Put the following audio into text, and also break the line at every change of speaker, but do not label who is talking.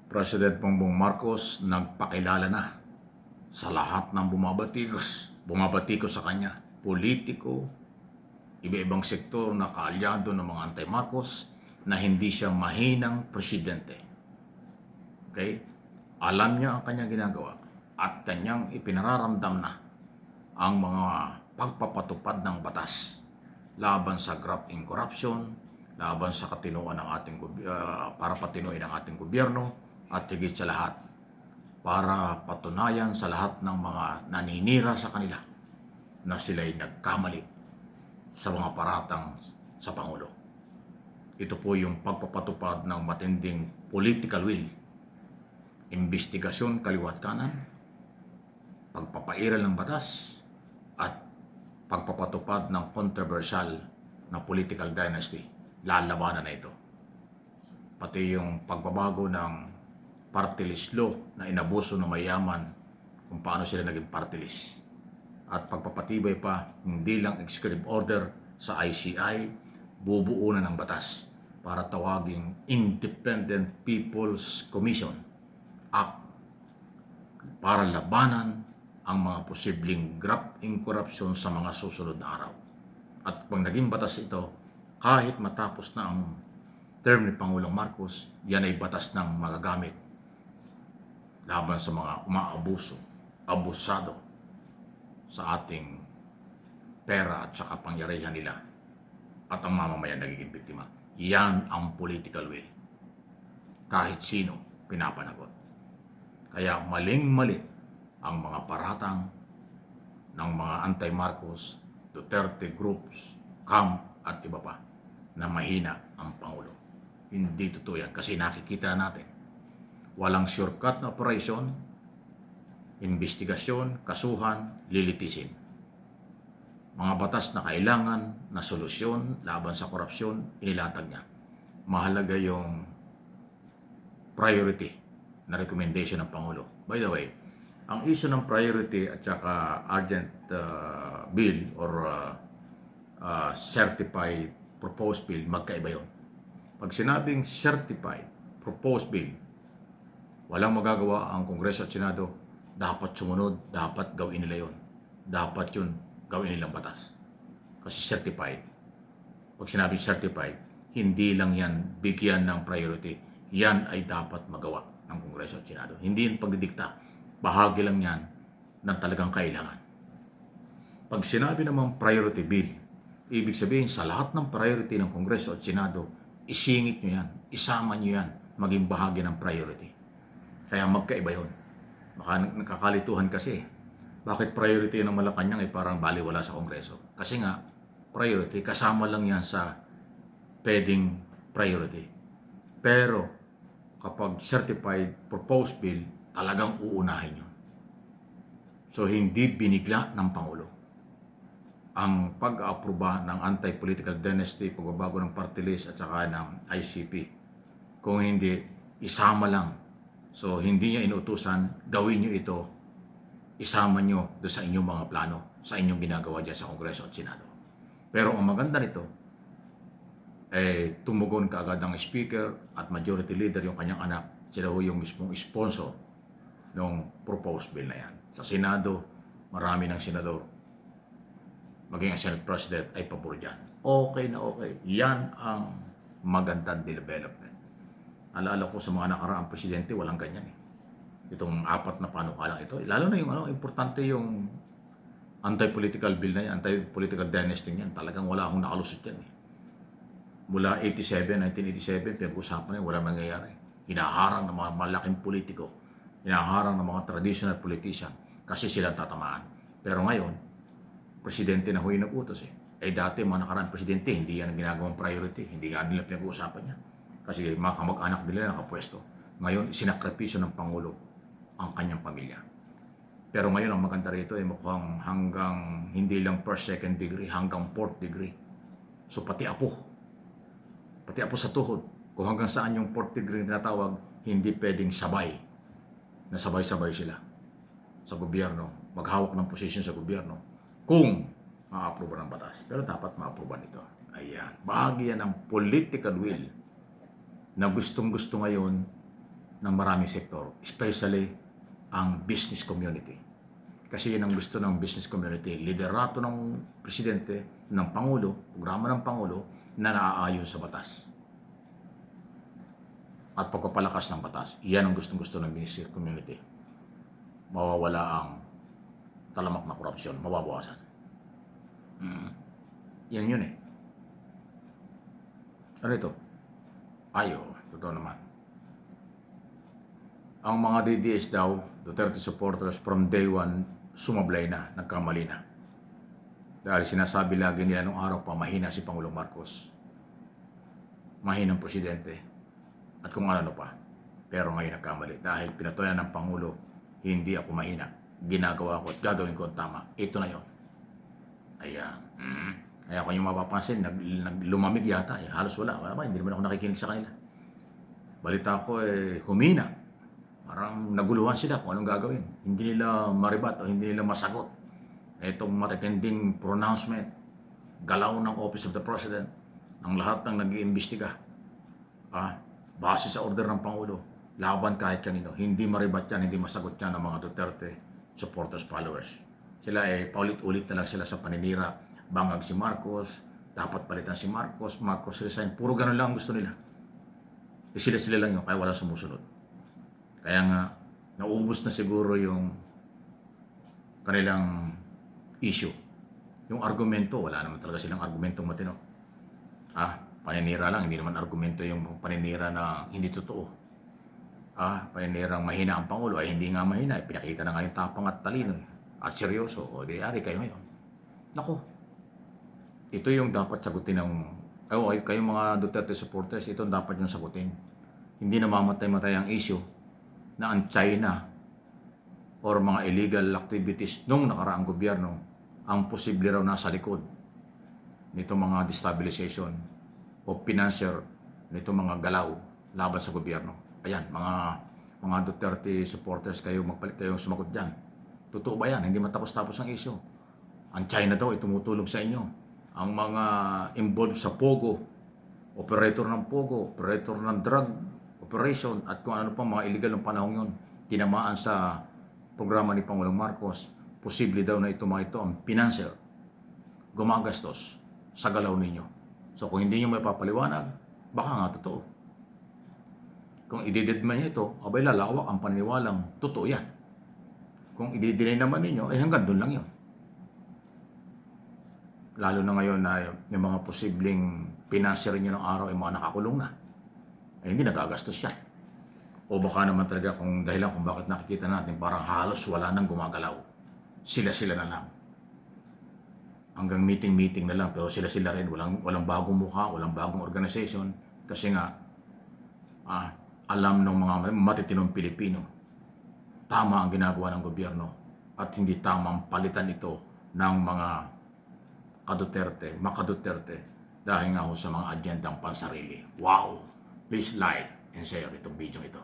President Bongbong Marcos nagpakilala na sa lahat ng bumabati ko sa kanya, politiko, iba-ibang sektor na kaalyado ng mga anti-Marcos na hindi siya mahinang presidente. Okay? Alam niya ang kanyang ginagawa at kanyang ipinararamdam na ang mga pagpapatupad ng batas laban sa graft in corruption, laban sa katinuan ng ating para patinuin ang ating gobyerno at higit sa lahat para patunayan sa lahat ng mga naninira sa kanila na sila'y nagkamali sa mga paratang sa Pangulo. Ito po yung pagpapatupad ng matinding political will, investigasyon kaliwat kanan, pagpapairal ng batas, at pagpapatupad ng controversial na political dynasty. Lalabanan na ito. Pati yung pagbabago ng party list law na inabuso ng mayaman kung paano sila naging party list. At pagpapatibay pa, hindi lang executive order sa ICI, bubuo na ng batas para tawaging Independent People's Commission Act para labanan ang mga posibleng graft in corruption sa mga susunod na araw. At pag naging batas ito, kahit matapos na ang term ni Pangulong Marcos, yan ay batas ng magagamit laban sa mga abusado sa ating pera at sa kapangyarihan nila at ang mamamayan nagiging biktima. Yan ang political will. Kahit sino pinapanagot. Kaya maling-mali ang mga paratang ng mga anti-Marcos, Duterte groups, camp at iba pa na mahina ang Pangulo. Hindi totoo yan kasi nakikita natin. Walang shortcut na operasyon, investigasyon, kasuhan, lilitisin. Mga batas na kailangan na solusyon laban sa korupsyon, inilatag niya. Mahalaga yung priority na recommendation ng Pangulo. By the way, ang issue ng priority at saka urgent bill or certified proposed bill, magkaiba yun. Pag sinabing certified proposed bill, walang magagawa ang Kongreso at Senado, dapat sumunod, dapat gawin nila yun. Dapat yun gawin nilang batas. Kasi certified, pag sinabing certified, hindi lang yan bigyan ng priority. Yan ay dapat magawa ng Kongreso at Senado. Hindi yung pagdidikta. Bahagi lang yan ng talagang kailangan. Pag sinabi namang priority bill, ibig sabihin sa lahat ng priority ng Kongreso at Senado, isingit nyo yan, isama nyo yan, maging bahagi ng priority. Kaya magkaiba yun. Baka nakakalituhan kasi. Bakit priority ng Malacanang ay parang baliwala sa Kongreso? Kasi nga, priority, kasama lang yan sa pwedeng priority. Pero kapag certified proposed bill, talagang uunahin yun. So, hindi binigla ng Pangulo ang pag-aproba ng anti-political dynasty, pagbabago ng party list at saka ng ICP. Kung hindi, isama lang. So, hindi niya inutusan, gawin niyo ito, isama niyo doon sa inyong mga plano, sa inyong ginagawa dyan sa Kongreso at Senado. Pero ang maganda nito, tumugon kaagad ng Speaker at Majority Leader, yung kanyang anak, sila ho yung mismong sponsor ng proposed bill na yan. Sa Senado, marami ng senador, maging ang Senate President ay pabor dyan. Okay na okay. Yan ang magandang development. Alala ko sa mga nakaraang presidente, walang ganyan eh. Itong apat na panukalang ito. Lalo na yung importante yung anti-political bill na yan, anti-political dynasty yan. Talagang wala akong nakalusot yan eh. Mula 1987, pinag-usapan na wala nangyayari. Hinaharang ng mga malaking politiko, hinaharang ng mga traditional politician kasi sila tatamaan. Pero ngayon, presidente na huwag nag-utos eh. Dati mga nakaraang presidente, hindi yan ang ginagawang priority. Hindi nga nila pinag-uusapan yan. Kasi mga kamag-anak nila nakapwesto. Ngayon, sinakripisyo ng Pangulo ang kanyang pamilya. Pero ngayon, ang maganda rito ay mukhang hanggang hindi lang first, second degree, hanggang fourth degree. So pati apo sa tuhod. Kung hanggang saan yung fourth degree na tinatawag, hindi pwedeng sabay. Na sabay-sabay sila sa gobyerno, maghawak ng posisyon sa gobyerno kung ma-approve ng batas. Pero dapat ma-approve nito. Ayan. Bahagi yan ng political will na gustong-gusto ngayon ng maraming sektor, especially ang business community. Kasi yun ang gusto ng business community, liderato ng presidente, ng Pangulo, programa ng Pangulo na naaayon sa batas. At pagpapalakas ng batas, yan ang gustong-gusto ng business community. Mawawala ang talamak na korupsyon, mababawasan. Yan yun eh. Ano ito? Ayo, totoo naman. Ang mga DDS daw, Duterte supporters from day one, sumablay na, nagkamali na. Dahil sinasabi lagi nila nung araw pa, mahina si Pangulong Marcos. Mahinang presidente. At kung ano pa. Pero ngayon nagkamali. Dahil pinatunayan ng Pangulo, hindi ako mahina. Ginagawa ko at gagawin ko ang tama. Ito na yun. Ayan. Kaya kung yung mapapansin, lumamig yata. Halos wala. Hindi naman ako nakikinig sa kanila. Balita ko humina. Parang naguluhan sila kung anong gagawin. Hindi nila maribat o hindi nila masagot. Itong matitinding pronouncement, galaw ng Office of the President, ang lahat ng nag-iimbestiga. Base sa order ng Pangulo, laban kahit kanino. Hindi maribat yan, hindi masagot yan ng mga Duterte supporters, followers. Sila paulit-ulit na lang sila sa paninira. Bangag si Marcos, dapat palitan si Marcos, Marcos resign. Puro ganun lang ang gusto nila. Sila lang yun, kaya wala sumusunod. Kaya nga, naubos na siguro yung kanilang issue. Yung argumento, wala naman talaga silang argumentong matino. Paninira lang, hindi naman argumento yung paninira na hindi totoo. Paninirang mahina ang Pangulo, ay hindi nga mahina. Pinakita na nga yung tapang at talino at seryoso. O di, ari kayo ngayon. Naku, ito yung dapat sagutin ng kayong mga Duterte supporters, ito dapat yung sagutin. Hindi na mamatay-matay ang issue na ang China or mga illegal activities nung nakaraang gobyerno ang posible raw nasa likod nito mga destabilization o financier nito mga galaw laban sa gobyerno. Ayan, mga Duterte supporters, kayong sumagot dyan. Totoo ba yan? Hindi matapos-tapos ang issue. Ang China daw ay tumutulong sa inyo. Ang mga involved sa Pogo, operator ng Pogo, operator ng drug operation at kung ano pa mga illegal ng panahon yun, tinamaan sa programa ni Pangulong Marcos, posible daw na ito ang financier, gumagastos sa galaw ninyo. So kung hindi nyo may papaliwanag, baka nga totoo. Kung ididedman niya ito, abay lalawak ang paniniwalang totoo yan. Kung ididinay naman ninyo, hanggang doon lang yun. Lalo na ngayon na yung mga posibleng financier nyo ng araw ay mga nakakulong na. Hindi nagagastos yan. O baka naman talaga kung dahilan kung bakit nakikita natin parang halos wala nang gumagalaw. Sila na lang. Hanggang meeting na lang, pero sila rin. Walang bagong mukha, walang bagong organization. Kasi nga, alam ng mga matitinong Pilipino, tama ang ginagawa ng gobyerno at hindi tamang palitan ito ng mga makaduterte dahil nga sa mga agendang pansarili. Wow! Please like and share itong video ito.